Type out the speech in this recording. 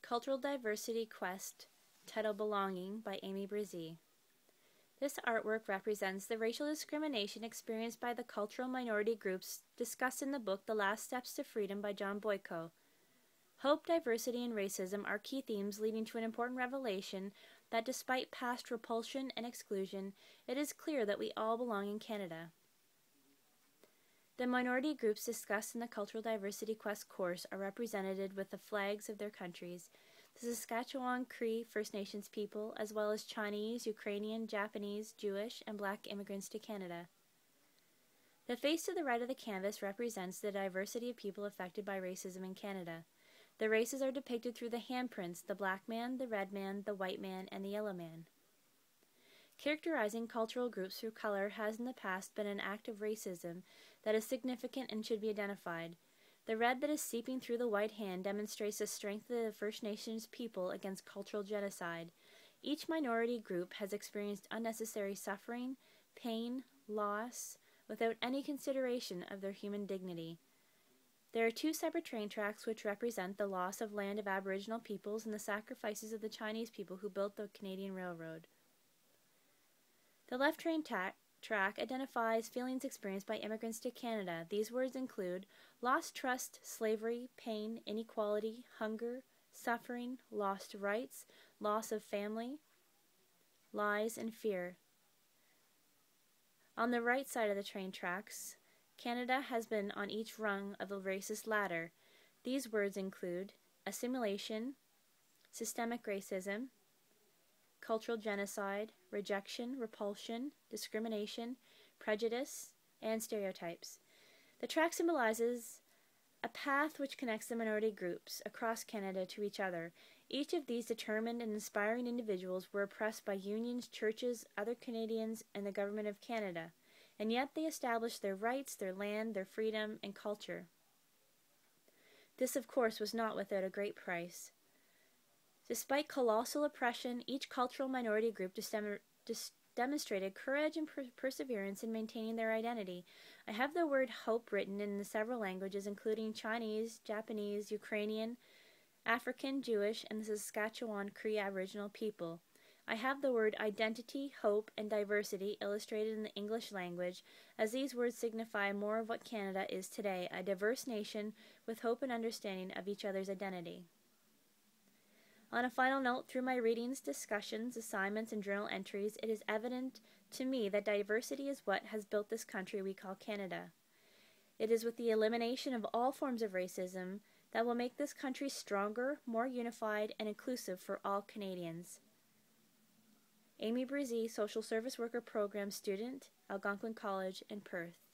Cultural Diversity Quest, titled Belonging by Amy Bresee. This artwork represents the racial discrimination experienced by the cultural minority groups discussed in the book The Last Steps to Freedom by John Boyko. Hope, diversity, and racism are key themes leading to an important revelation that despite past repulsion and exclusion, it is clear that we all belong in Canada. The minority groups discussed in the Cultural Diversity Quest course are represented with the flags of their countries, the Saskatchewan Cree First Nations people, as well as Chinese, Ukrainian, Japanese, Jewish, and Black immigrants to Canada. The face to the right of the canvas represents the diversity of people affected by racism in Canada. The races are depicted through the handprints, the black man, the red man, the white man, and the yellow man. Characterizing cultural groups through color has in the past been an act of racism that is significant and should be identified. The red that is seeping through the white hand demonstrates the strength of the First Nations people against cultural genocide. Each minority group has experienced unnecessary suffering, pain, loss, without any consideration of their human dignity. There are two separate train tracks which represent the loss of land of Aboriginal peoples and the sacrifices of the Chinese people who built the Canadian Railroad. The left train track identifies feelings experienced by immigrants to Canada. These words include lost trust, slavery, pain, inequality, hunger, suffering, lost rights, loss of family, lies, and fear. On the right side of the train tracks, Canada has been on each rung of the racist ladder. These words include assimilation, systemic racism, cultural genocide, rejection, repulsion, discrimination, prejudice, and stereotypes. The track symbolizes a path which connects the minority groups across Canada to each other. Each of these determined and inspiring individuals were oppressed by unions, churches, other Canadians, and the Government of Canada, and yet they established their rights, their land, their freedom, and culture. This, of course, was not without a great price. Despite colossal oppression, each cultural minority group demonstrated courage and perseverance in maintaining their identity. I have the word hope written in the several languages, including Chinese, Japanese, Ukrainian, African, Jewish, and the Saskatchewan Cree Aboriginal people. I have the word identity, hope, and diversity illustrated in the English language, as these words signify more of what Canada is today, a diverse nation with hope and understanding of each other's identity. On a final note, through my readings, discussions, assignments, and journal entries, it is evident to me that diversity is what has built this country we call Canada. It is with the elimination of all forms of racism that will make this country stronger, more unified, and inclusive for all Canadians. Amy Bresee, Social Service Worker Program student, Algonquin College in Perth.